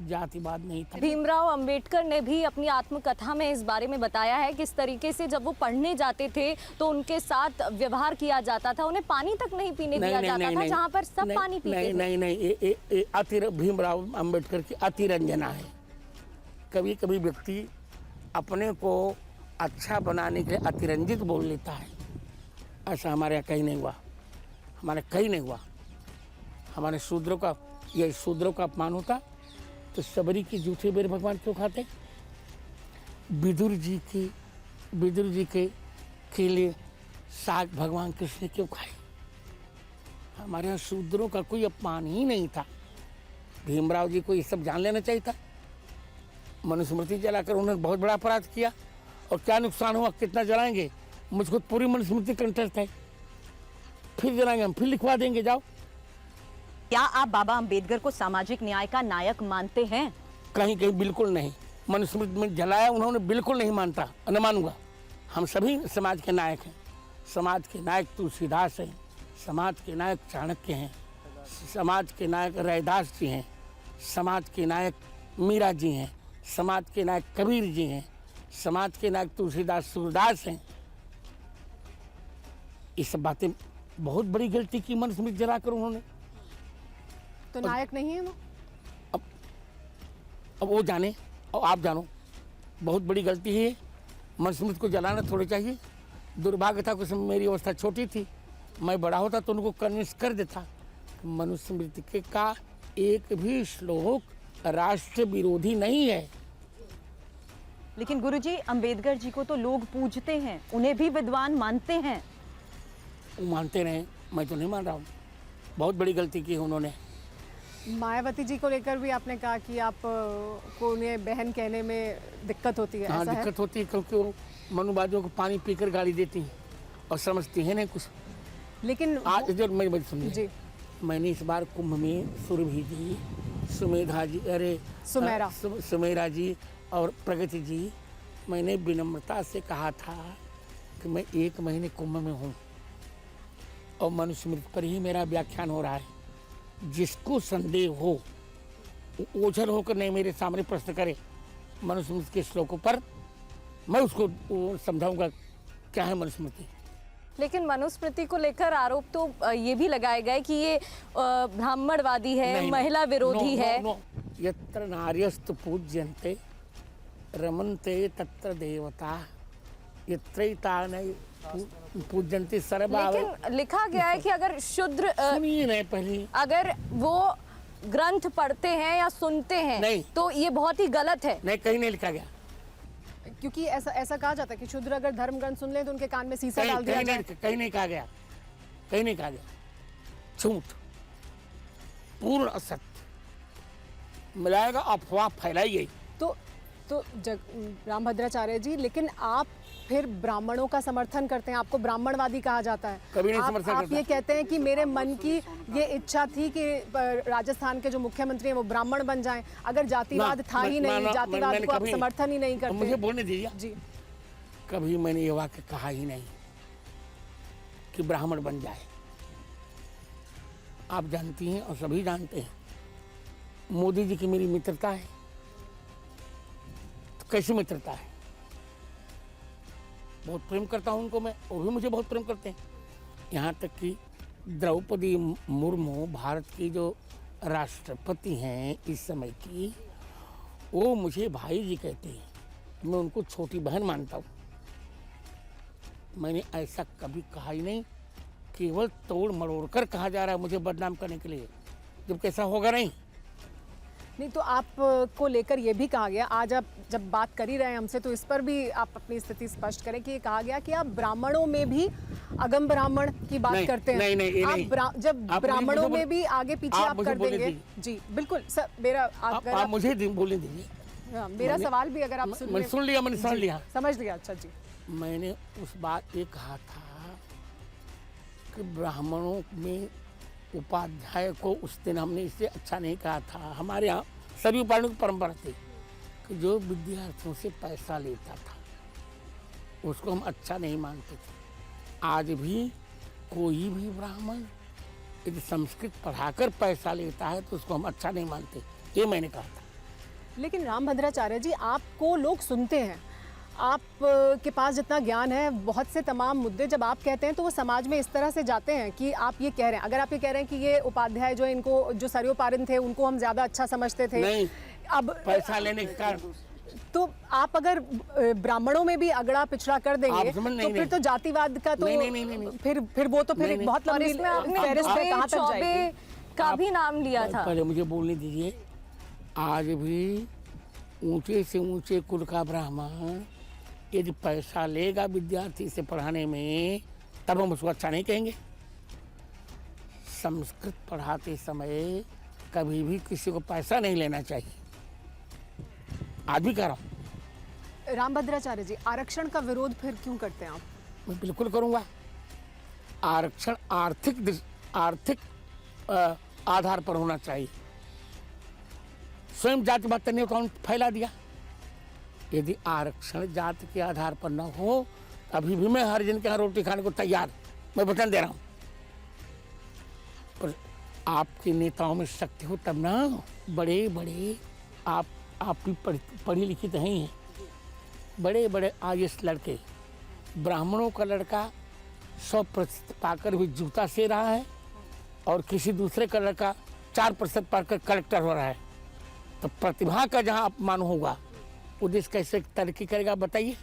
जातिवाद नहीं था। भीमराव अंबेडकर ने भी अपनी आत्मकथा में इस बारे में बताया है किस तरीके से जब वो पढ़ने जाते थे तो उनके साथ व्यवहार किया जाता था, उन्हें पानी तक नहीं पीने दिया जाता था, जहाँ पर सब पानी पीते थे। नहीं, भीमराव अंबेडकर की अतिरंजना है। कभी कभी व्यक्ति अपने को अच्छा बनाने के लिए अतिरंजित बोल लेता है। ऐसा हमारे यहाँ कहीं नहीं हुआ, हमारे कहीं नहीं हुआ। हमारे शूद्रों का, ये शूद्रों का अपमान होता तो सबरी की जूठे बेर भगवान क्यों खाते? विदुर जी के केले साग भगवान कृष्ण ने क्यों खाए? हमारे यहाँ शूद्रों का कोई अपमान ही नहीं था। भीमराव जी को ये सब जान लेना चाहिए था। मनुस्मृति जलाकर उन्होंने बहुत बड़ा अपराध किया और क्या नुकसान हुआ, कितना जलाएंगे? मुझको पूरी मनुस्मृति कंठस्थ है, फिर जलाएंगे हम, फिर लिखवा देंगे, जाओ। क्या आप बाबा अंबेडकर को सामाजिक न्याय का नायक मानते हैं? कहीं कहीं बिल्कुल नहीं। मनुस्मृति में जलाया उन्होंने, बिल्कुल नहीं मानता, न मानूंगा। हम सभी समाज के नायक हैं। समाज के नायक तुलसीदास हैं, समाज के नायक चाणक्य हैं, समाज के नायक रैदास जी हैं, समाज के नायक मीरा जी हैं, समाज के नायक कबीर जी हैं, समाज के नायक तुलसीदास सूरदास हैं। ये सब बातें बहुत बड़ी गलती की मनुस्मृति जलाकर उन्होंने। तो नायक नहीं है वो? अब वो जाने और आप जानो, बहुत बड़ी गलती है। मनुस्मृति को जलाना थोड़ी चाहिए। दुर्भाग्य था कुछ, मेरी अवस्था छोटी थी, मैं बड़ा होता तो उनको कन्विंस कर देता। मनुस्मृति के का एक भी श्लोक राष्ट्र विरोधी नहीं है। लेकिन गुरुजी, अंबेडकर जी को तो लोग पूजते हैं, उन्हें भी विद्वान मानते हैं। वो मानते रहे, मैं तो नहीं मान रहा हूँ। बहुत बड़ी गलती की है उन्होंने। मायावती जी को लेकर भी आपने कहा कि आप को उन्हें बहन कहने में दिक्कत होती है, हाँ ऐसा है? दिक्कत होती है, क्योंकि वो मनुवादियों को पानी पीकर गाली देती हैं और समझती है नहीं कुछ। लेकिन आज जो मैं सुनिए, जी मैंने इस बार कुंभ में सुरभि जी, सुमेधा जी, अरे सुमेरा। सुमेरा जी और प्रगति जी, मैंने विनम्रता से कहा था कि मैं 1 महीने कुंभ में हूँ और मनुस्मृति पर ही मेरा व्याख्यान हो रहा है। जिसको संदेह हो वो ओझल होकर नहीं मेरे सामने प्रश्न करे मनुस्मृति के श्लोकों पर, मैं उसको समझाऊंगा क्या है मनुस्मृति। लेकिन मनुस्मृति को लेकर आरोप तो ये भी लगाए गए कि ये ब्राह्मणवादी है, नहीं, महिला विरोधी है। यत्र नार्यस्तु पूज्यन्ते रमन्ते तत्र देवता यत्रैतान पूज्यन्ते सर्वभाव। लेकिन लिखा गया है कि अगर शूद्र सुनिए नहीं पहले, अगर वो ग्रंथ पढ़ते हैं या सुनते हैं नहीं। तो ये बहुत ही गलत है। नहीं कहीं नहीं लिखा गया, क्योंकि ऐसा कहा जाता है कि शूद्र अगर धर्म ग्रंथ सुन ले तो उनके कान में सीसा डाल दिया जाए। कहीं नहीं कहा गया, कहीं नहीं कहा गया। झूठ, पूर्ण असत्य मिलाएगा, अफवाह फैलाई गई। तो रामभद्राचार्य जी, लेकिन आप फिर ब्राह्मणों का समर्थन करते हैं, आपको ब्राह्मणवादी कहा जाता है। कभी नहीं समर्थन आप करता। ये कहते हैं कि मेरे मन की ये इच्छा थी कि राजस्थान के जो मुख्यमंत्री हैं वो ब्राह्मण बन जाएं। अगर जातिवाद था ही नहीं, जातिवाद को आप समर्थन ही नहीं करते। मुझे बोलने दीजिए जी। कभी मैंने ये वाक्य कहा ही नहीं कि ब्राह्मण बन जाए। आप जानती हैं और सभी जानते हैं, मोदी जी की मेरी मित्रता है। तो कैसी मित्रता है? बहुत प्रेम करता हूं उनको मैं, वो भी मुझे बहुत प्रेम करते हैं। यहाँ तक कि द्रौपदी मुर्मू भारत की जो राष्ट्रपति हैं इस समय की, वो मुझे भाई जी कहते हैं, मैं उनको छोटी बहन मानता हूँ। मैंने ऐसा कभी कहा ही नहीं, केवल तोड़ मरोड़ कर कहा जा रहा है मुझे बदनाम करने के लिए, जब कैसा होगा नहीं। नहीं तो आप को लेकर ये भी कहा गया, आज आप जब बात कर ही रहे हैं हमसे तो इस पर भी आप अपनी स्थिति स्पष्ट करें कि ये कहा गया कि आप ब्राह्मणों में भी अगम ब्राह्मण की बात करते हैं। नहीं, ये नहीं। जब ब्राह्मणों में भी आगे पीछे आप कर देंगे। जी बिल्कुल सर, मेरा आप मुझे बोलने दीजिए। हाँ, मेरा सवाल भी अगर आप मैंने सुन लिया, मैंने समझ लिया, समझ लिया। अच्छा जी, मैंने उस बात ये कहा था कि ब्राह्मणों में उपाध्याय को उस दिन हमने इससे अच्छा नहीं कहा था। हमारे यहाँ सभी उपाध्यायों की परंपरा थी कि जो विद्यार्थियों से पैसा लेता था उसको हम अच्छा नहीं मानते थे। आज भी कोई भी ब्राह्मण यदि संस्कृत पढ़ाकर पैसा लेता है तो उसको हम अच्छा नहीं मानते, ये मैंने कहा था। लेकिन रामभद्राचार्य जी, आपको लोग सुनते हैं, आप के पास जितना ज्ञान है, बहुत से तमाम मुद्दे जब आप कहते हैं तो वो समाज में इस तरह से जाते हैं कि आप ये कह रहे हैं, अगर आप ये कह रहे हैं कि ये उपाध्याय जो इनको जो सरयोपारिन थे उनको हम ज्यादा अच्छा समझते थे, नहीं, अब पैसा लेने के कारण तो आप अगर ब्राह्मणों में भी अगड़ा पिछड़ा कर देंगे तो फिर तो जातिवाद का तो नहीं। फिर वो तो फिर एक बहुत लंबी फहरिस्त है, कहाँ तक जाएगी। का भी नाम लिया था। पहले मुझे बोलने दीजिए। आज भी ऊंचे से ऊंचे कुल का ब्राह्मण यदि पैसा लेगा विद्यार्थी से पढ़ाने में तब हम उसको अच्छा नहीं कहेंगे। संस्कृत पढ़ाते समय कभी भी किसी को पैसा नहीं लेना चाहिए, आज भी कह रहा हूँ। रामभद्राचार्य जी, आरक्षण का विरोध फिर क्यों करते हैं आप? मैं बिल्कुल करूँगा। आरक्षण आर्थिक आधार पर होना चाहिए। स्वयं जातिवाद करने को फैला दिया। यदि आरक्षण जाति के आधार पर न हो, अभी भी मैं हर दिन के यहाँ रोटी खाने को तैयार, मैं वचन दे रहा हूँ। पर आपके नेताओं में शक्ति हो तब ना। बड़े बड़े आप भी पढ़ी लिखी तो हैं, बड़े बड़े IAS लड़के, ब्राह्मणों का लड़का 100% पाकर भी जूता से रहा है और किसी दूसरे का लड़का 4% पाकर कलेक्टर हो रहा है। तो प्रतिभा का जहाँ अपमान होगा वो देश कैसे तरक्की करेगा बताइए।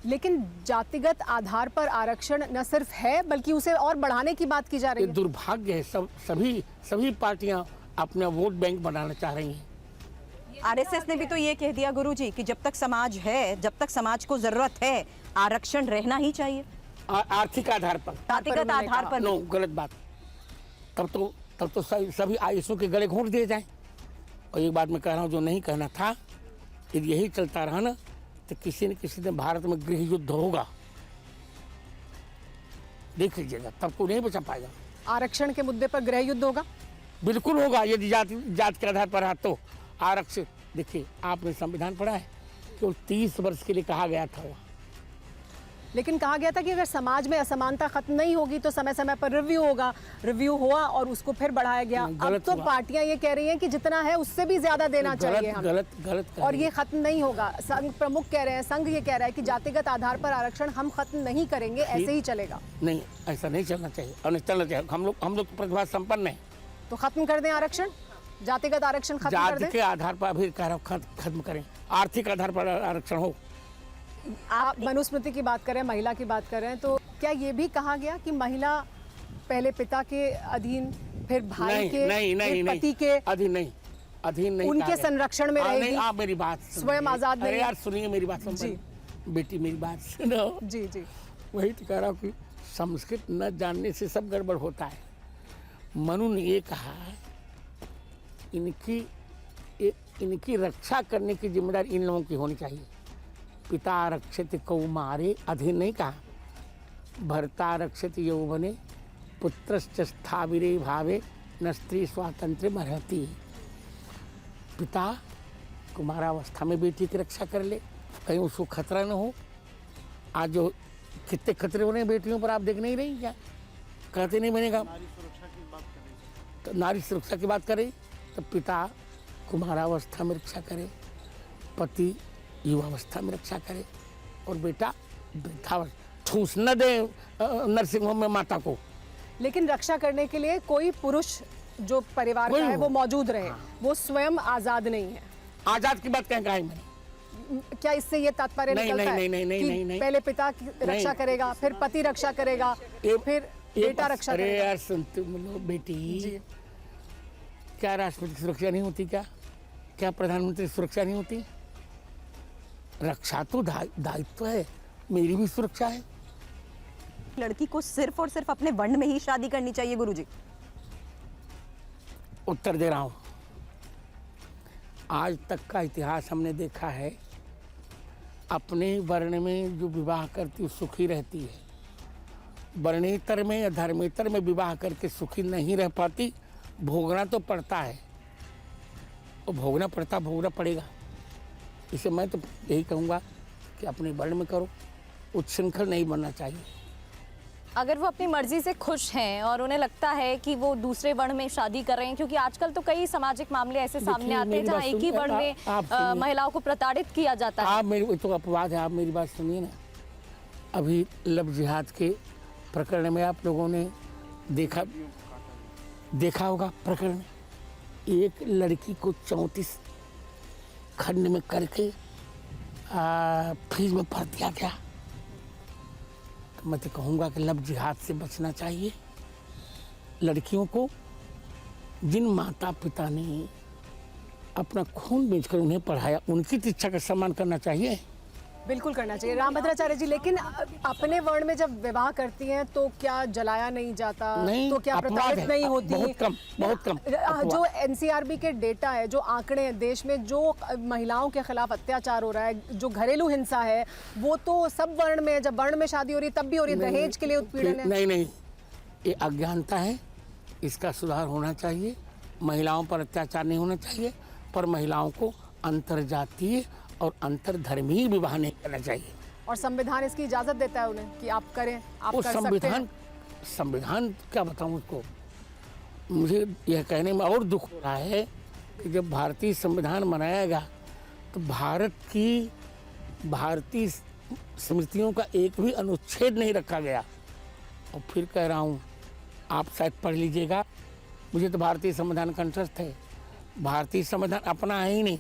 लेकिन जातिगत आधार पर आरक्षण न सिर्फ है बल्कि उसे और बढ़ाने की बात की जा रही ये है। दुर्भाग्य है। सभी पार्टियां अपना वोट बैंक बनाना चाह रही हैं। आरएसएस ने भी तो ये कह दिया गुरुजी कि जब तक समाज है, जब तक समाज को जरूरत है, आरक्षण रहना ही चाहिए। आर्थिक आधार पर, जातिगत आधार पर नो, गलत बात। तब तो तब तो सभी आयुषों के गले घोंट दिए जाएं। और एक बात मैं कह रहा हूँ, जो नहीं कहना था, यदि यही चलता रहा ना तो किसी न किसी दिन भारत में गृह युद्ध होगा, देख लीजिएगा, तब को नहीं बचा पाएगा। आरक्षण के मुद्दे पर गृह युद्ध होगा? बिल्कुल होगा, यदि जात के आधार पर रहा तो। आरक्षण देखिए, आपने संविधान पढ़ा है, केवल 30 वर्ष के लिए कहा गया था, लेकिन कहा गया था कि अगर समाज में असमानता खत्म नहीं होगी तो समय समय पर रिव्यू होगा। रिव्यू हुआ और उसको फिर बढ़ाया गया। अब तो पार्टियां ये कह रही हैं कि जितना है उससे भी ज्यादा देना चाहिए हमें। गलत और ये खत्म नहीं होगा। संघ प्रमुख कह रहे हैं, संघ ये कह रहा है कि जातिगत आधार पर आरक्षण हम खत्म नहीं करेंगे, ऐसे ही चलेगा। नहीं, ऐसा नहीं चलना चाहिए और नहीं चलना चाहिए। हम लोग प्रतिभा संपन्न है, तो खत्म कर दें आरक्षण, जातिगत आरक्षण खत्म कर दें। जाति के आधार पर अभी खत्म करें, आर्थिक आधार पर आरक्षण हो। आप मनुस्मृति की बात करें, महिला की बात करें, तो क्या ये भी कहा गया कि महिला पहले पिता के अधीन, फिर भाई के, फिर पति के अधीन नहीं, उनके संरक्षण में रहेगी? नहीं, आप मेरी बात स्वयं आजाद नहीं। अरे यार सुनिए मेरी बात, जी बेटी मेरी बात सुनो। जी जी, वही तो कह रहा हूँ कि संस्कृत न जानने से सब गड़बड़ होता है। मनु ने ये कहा, इनकी रक्षा करने की जिम्मेदारी इन लोगों की होनी चाहिए। पिता रक्षित कौमारे, अधीन नहीं कहा। भर्ता रक्षित यौवने, पुत्रश्च स्थाविरे भावे, न स्त्री स्वातंत्र्य मरहती। पिता कुमारावस्था में बेटी की रक्षा कर ले, कहीं उसको खतरा न हो। आज जो कितने खतरे हो रहे हैं बेटियों पर, आप देख नहीं रही क्या? कहते नहीं बनेगा, तो नारी सुरक्षा की बात करें तो पिता कुमारावस्था में रक्षा करे, पति युवावस्था में रक्षा करे, और बेटा वृद्धावस्था। ठूस न दे नर्सिंग होम में माता को। लेकिन रक्षा करने के लिए कोई पुरुष जो परिवार का है वो मौजूद रहे। वो स्वयं आजाद नहीं है। आजाद की बात कहा है मैंने? क्या इससे ये तात्पर्य निकलता है कि पहले पिता की रक्षा करेगा, फिर पति रक्षा करेगा, फिर बेटा रक्षा करेगा? अरे यार सुनते बेटी, क्या राष्ट्रपति की सुरक्षा नहीं होती? क्या प्रधानमंत्री सुरक्षा नहीं होती? रक्षा तो दायित्व है, मेरी भी सुरक्षा है। लड़की को सिर्फ और सिर्फ अपने वर्ण में ही शादी करनी चाहिए गुरुजी? उत्तर दे रहा हूं, आज तक का इतिहास हमने देखा है, अपने वर्ण में जो विवाह करती सुखी रहती है, वर्णेतर में या धर्मेतर में विवाह करके सुखी नहीं रह पाती। भोगना तो पड़ता है, और भोगना पड़ेगा। इसे मैं तो यही कहूँगा कि अपने वर्ण में करो, उच्छृंखल नहीं बनना चाहिए। अगर वो अपनी मर्जी से खुश हैं और उन्हें लगता है कि वो दूसरे वर्ण में शादी कर रहे हैं, क्योंकि आजकल तो कई सामाजिक मामले ऐसे सामने आते हैं जहाँ एक ही वर्ण में महिलाओं को प्रताड़ित किया जाता है। आप मेरी तो अपवाद है, आप मेरी बात सुनिए ना। अभी लव जिहाद के प्रकरण में आप लोगों ने देखा होगा प्रकरण, एक लड़की को 34 खंड में करके फ्रिज में भर दिया गया। तो मैं तो कहूँगा कि लव जिहाद से बचना चाहिए। लड़कियों को जिन माता पिता ने अपना खून बेचकर उन्हें पढ़ाया, उनकी इच्छा का सम्मान करना चाहिए। बिल्कुल करना चाहिए रामभद्राचार्य जी। लेकिन अपने वर्ण में जब विवाह करती हैं तो क्या जलाया नहीं जाता? नहीं, तो क्या प्रताड़ित नहीं होती? बहुत कम। जो एनसीआरबी के डेटा है, जो आंकड़े हैं, देश में जो महिलाओं के खिलाफ अत्याचार हो रहा है, जो घरेलू हिंसा है, वो तो सब वर्ण में, जब वर्ण में शादी हो रही है तब भी हो रही है। दहेज के लिए उत्पीड़न है। नहीं, ये अज्ञानता है, इसका सुधार होना चाहिए। महिलाओं पर अत्याचार नहीं होना चाहिए, पर महिलाओं को अंतरजातीय और अंतरधर्मीय विवाह नहीं करना चाहिए। और संविधान इसकी इजाजत देता है उन्हें कि आप करें, आप कर सकते हैं। संविधान क्या बताऊं उसको। मुझे यह कहने में और दुख हो रहा है कि जब भारतीय संविधान बनाया तो भारतीय स्मृतियों का एक भी अनुच्छेद नहीं रखा गया। और फिर कह रहा हूँ, आप शायद पढ़ लीजिएगा, मुझे तो भारतीय संविधान कंठस्थ है। भारतीय संविधान अपना है ही नहीं,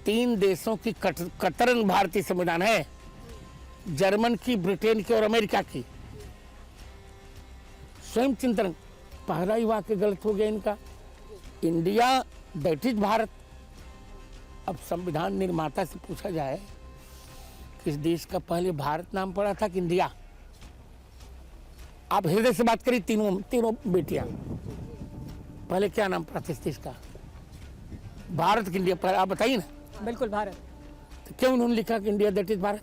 3 देशों की कतरन भारतीय संविधान है, जर्मन की, ब्रिटेन की और अमेरिका की। स्वयं चिंतन, पहला ही वाक्य गलत हो गया इनका। India that is Bharat. अब संविधान निर्माता से पूछा जाए, किस देश का पहले भारत नाम पड़ा था कि इंडिया? आप हृदय से बात करिए, तीनों बेटियां, पहले क्या नाम पड़ा था इस देश का? भारत की इंडिया, पर आप बताइए ना। बिल्कुल भारत। तो क्यों उन्होंने लिखा कि इंडिया दैट इज भारत?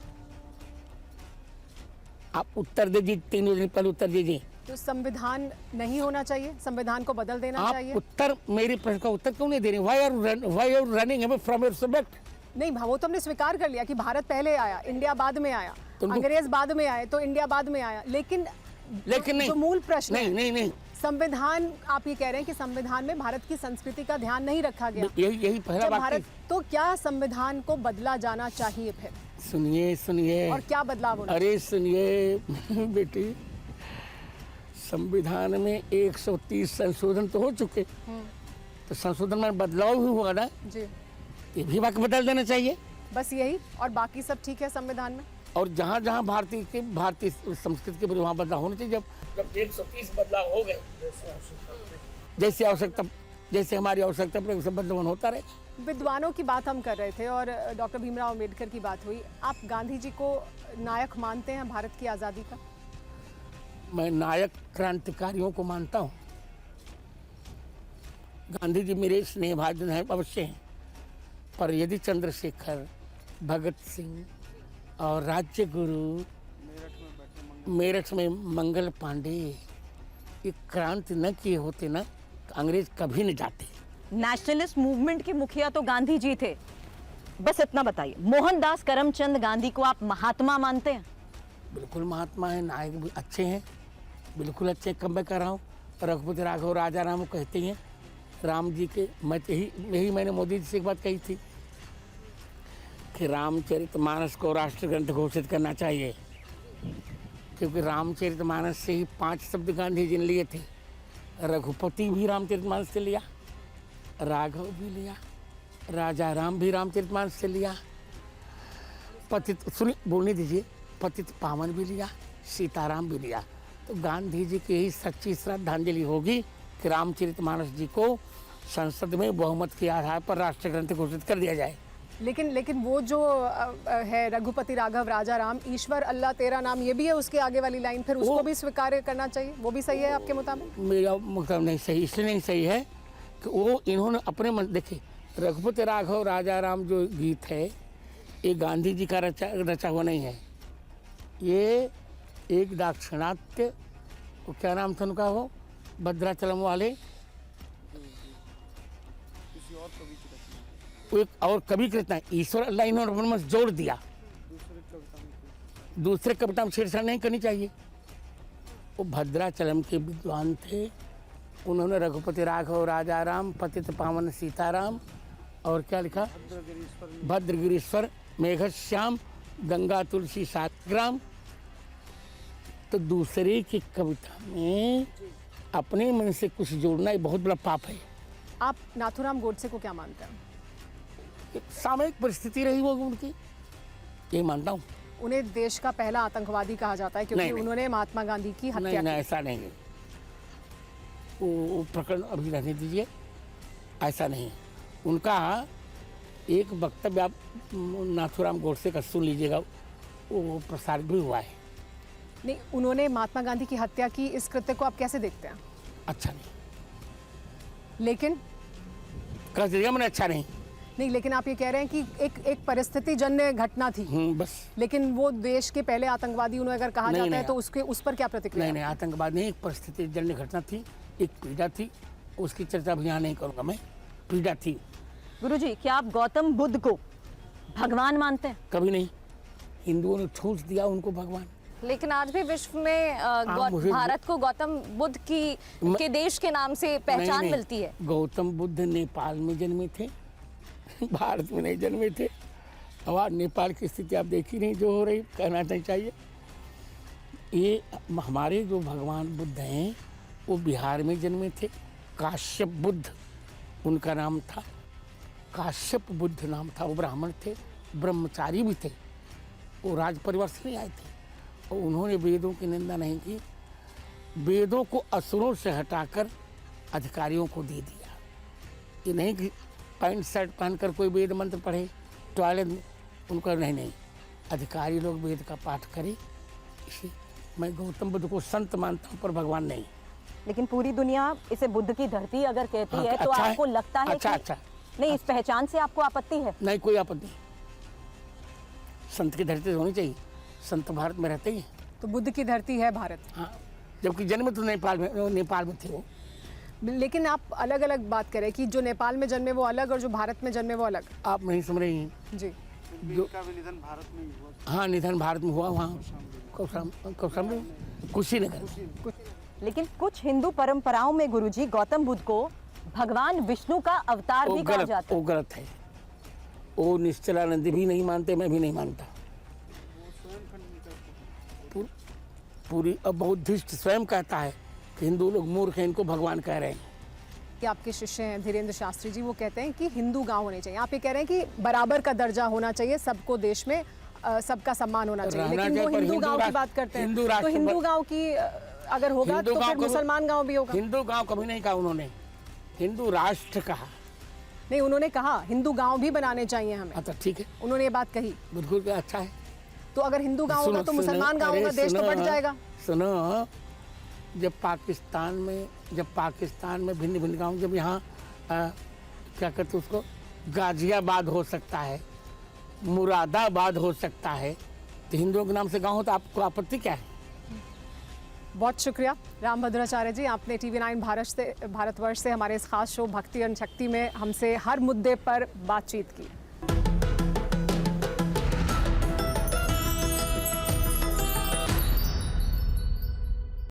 आप उत्तर दीजिए, 3 दिन पहले उत्तर दीजिए। तो संविधान नहीं होना चाहिए, संविधान को बदल देना आप चाहिए। उत्तर, मेरे प्रश्न का उत्तर क्यों नहीं दे रहे? Why are running away from your subject? नहीं, वो तो हमने स्वीकार कर लिया कि भारत पहले आया, इंडिया बाद में आया, तो उनको- अंग्रेज बाद में आए तो इंडिया बाद में आया, लेकिन नहीं, जो मूल प्रश्न है, नहीं, संविधान, आप ये कह रहे हैं कि संविधान में भारत की संस्कृति का ध्यान नहीं रखा गया। यही पहला जब बात भारत, तो क्या संविधान को बदला जाना चाहिए फिर? सुनिए और क्या बदलाव होना? अरे सुनिए बेटी, संविधान में 130 संशोधन तो हो चुके, तो संशोधन में बदलाव भी हुआ ना, जी, ये भी वाक्य बदल देना चाहिए। बस यही, और बाकी सब ठीक है संविधान में? और जहाँ जहाँ भारतीय संस्कृति के वहाँ बदलाव होना चाहिए। जब 130 बदलाव हो गए, जैसे आवश्यकता, जैसे हमारी आवश्यकता पर सब बदलाव होता रहे। विद्वानों की बात हम कर रहे थे और डॉक्टर भीमराव अम्बेडकर की बात हुई। आप गांधी जी को नायक मानते हैं भारत की आज़ादी का? मैं नायक क्रांतिकारियों को मानता हूँ। गांधी जी मेरे स्नेह भाजन हैं, अवश्य हैं, पर यदि चंद्रशेखर, भगत सिंह और राज्य गुरु, मेरठ में मंगल पांडे ये क्रांति न किए होते ना, तो अंग्रेज कभी नहीं जाते। नेशनलिस्ट मूवमेंट के मुखिया तो गांधी जी थे। बस इतना बताइए, मोहनदास करमचंद गांधी को आप महात्मा मानते हैं? बिल्कुल महात्मा है, नायक भी अच्छे हैं, बिल्कुल अच्छे। कब मैं कर रहा हूँ, रघुपति राघव राजा राम कहते हैं राम जी के। मैं यही मैंने मोदी जी से एक बात कही थी कि रामचरितमानस को राष्ट्र ग्रंथ घोषित करना चाहिए, क्योंकि रामचरितमानस से ही 5 शब्द गांधी जी ने लिए थे। रघुपति भी रामचरितमानस से लिया, राघव भी लिया, राजा राम भी रामचरितमानस से लिया, पतित, सुनिए बोलने दीजिए, पतित पावन भी लिया, सीताराम भी लिया। तो गांधी जी की यही सच्ची श्रद्धांजलि होगी कि रामचरितमानस जी को संसद में बहुमत के आधार पर राष्ट्र ग्रंथ घोषित कर दिया जाए। लेकिन वो जो है रघुपति राघव राजा राम, ईश्वर अल्लाह तेरा नाम, ये भी है उसके आगे वाली लाइन, फिर उसको भी स्वीकार करना चाहिए? वो भी सही है आपके मुताबिक? मेरा मतलब नहीं सही, इसलिए नहीं सही है कि वो इन्होंने अपने मन, देखिए रघुपति राघव राजा राम जो गीत है ये गांधी जी का रचा हुआ नहीं है। ये एक दाक्षिणात्य, वो क्या नाम था उनका, वो भद्राचलम वाले, वो एक और कवि कृत है, ईश्वर अल्लाह, इन्होंने अपने मन से जोड़ दिया। दूसरे कविता में छेड़छाड़ नहीं करनी चाहिए। वो भद्राचलम के विद्वान थे, उन्होंने रघुपति राघव राजा राम, पतित पावन सीताराम, और क्या लिखा, भद्रगिरीश्वर मेघश्याम, गंगा तुलसी साग्राम। तो दूसरे की कविता में अपने मन से कुछ जोड़ना ये बहुत बड़ा पाप है। आप नाथूराम गोडसे को क्या मानते हैं? एक सामयिक परिस्थिति रही होगी उनकी, ये मानता हूँ। उन्हें देश का पहला आतंकवादी कहा जाता है क्योंकि नहीं। उन्होंने महात्मा गांधी की हत्या नहीं, की। ऐसा नहीं है, वो प्रकरण अभी रहने दीजिए, ऐसा नहीं है। उनका एक वक्तव्य आप नाथूराम गोडसे का सुन लीजिएगा, वो प्रसारित भी हुआ है। नहीं, उन्होंने महात्मा गांधी की हत्या की, इस कृत्य को आप कैसे देखते हैं? अच्छा नहीं, लेकिन कह दीजिएगा मैंने अच्छा नहीं। नहीं, लेकिन आप ये कह रहे हैं कि एक परिस्थिति जन्य घटना थी, बस। लेकिन वो देश के पहले आतंकवादी उन्हें अगर कहा नहीं, जाता नहीं, है तो उसके उस पर क्या प्रतिक्रिया? नहीं, आतंकवाद नहीं, एक परिस्थिति जन्य घटना थी, एक पीड़ा थी, उसकी चर्चा अभी यहाँ नहीं करूँगा मैं। पीड़ा थी। गुरुजी, क्या आप गौतम बुद्ध को भगवान मानते हैं? कभी नहीं, हिंदुओं ने ठूस दिया उनको भगवान। लेकिन आज भी विश्व में मुझे- भारत को गौतम बुद्ध के देश के नाम से पहचान नहीं, मिलती है। गौतम बुद्ध नेपाल में जन्मे थे, भारत में नहीं जन्मे थे। अब आज नेपाल की स्थिति आप देखी नहीं जो हो रही, कहना नहीं चाहिए। ये हमारे जो भगवान बुद्ध हैं वो बिहार में जन्मे थे। काश्यप बुद्ध उनका नाम था, काश्यप बुद्ध नाम था। वो ब्राह्मण थे, ब्रह्मचारी भी थे, वो राज परिवार से नहीं आए थे। और उन्होंने वेदों की निंदा नहीं की, वेदों को असुरों से हटाकर अधिकारियों को दे दिया। ये नहीं कि पैंट शर्ट पहनकर कोई वेद मंत्र पढ़े टॉयलेट में, उनका नहीं, अधिकारी लोग वेद का पाठ करें। इसे मैं गौतम बुद्ध को संत मानता हूँ पर भगवान नहीं। लेकिन पूरी दुनिया इसे बुद्ध की धरती अगर कहती हाँ, है तो अच्छा है। आपको लगता है अच्छा, कि अच्छा। नहीं, इस पहचान से आपको आपत्ति है? नहीं, कोई आपत्ति नहीं। संत की धरती होनी चाहिए, संत भारत में रहते ही हैं। तो बुद्ध की धरती है भारत। हाँ, जबकि जन्म तो नेपाल में थे वो। लेकिन आप अलग अलग बात करें कि जो नेपाल में जन्मे वो अलग और जो भारत में जन्मे वो अलग। आप नहीं समझ रही हैं। जी। जो का भी निधन भारत में ही हुआ। हाँ, निधन भारत में हुआ, वहाँ कौशाम्बी, कुशीनगर। लेकिन कुछ हिंदू परंपराओं में गुरुजी गौतम बुद्ध को भगवान विष्णु का अवतार भी कहा जाता वो है। गलत है। वो निश्चलानंद भी नहीं मानते, मैं भी नहीं मानता। पूरी अब बौद्धिस्ट स्वयं कहता है कि हिंदू लोग मूर्ख हैं, इनको भगवान कह रहे हैं। कि आपके शिष्य हैं धीरेन्द्र शास्त्री जी, वो कहते हैं कि हिंदू गांव होने चाहिए। आप ये कह रहे हैं कि बराबर का दर्जा होना चाहिए, सबको देश में सबका सम्मान होना चाहिए, रहना लेकिन वो चाहिए, पर हिंदू हिंदू गांव की राष्ट्र- बात करते हैं। हिंदू तो राष्ट्र हिंदू पर- गांव की अगर होगा हिंदू तो गांव फिर कभी- मुसलमान गांव भी होगा। हिंदू गांव कभी नहीं कहा उन्होंने, हिंदू राष्ट्र कहा। नहीं, उन्होंने कहा हिंदू गांव भी बनाने चाहिए हमें, हाँ, तो ठीक है, उन्होंने ये बात कही। बिल्कुल का अच्छा है। तो अगर हिंदू गांव होगा तो मुसलमान गांवों का देश तो बढ़ जाएगा। सुनो, जब पाकिस्तान में भिन्न भिन्न गांव, जब यहाँ क्या कहते उसको, गाजियाबाद हो सकता है, मुरादाबाद हो सकता है, तो हिंदुओं के नाम से गांव हो तो आपको आपत्ति क्या है? बहुत शुक्रिया रामभद्राचार्य जी, आपने TV9 भारतवर्ष से हमारे इस खास शो भक्ति और शक्ति में हमसे हर मुद्दे पर बातचीत की।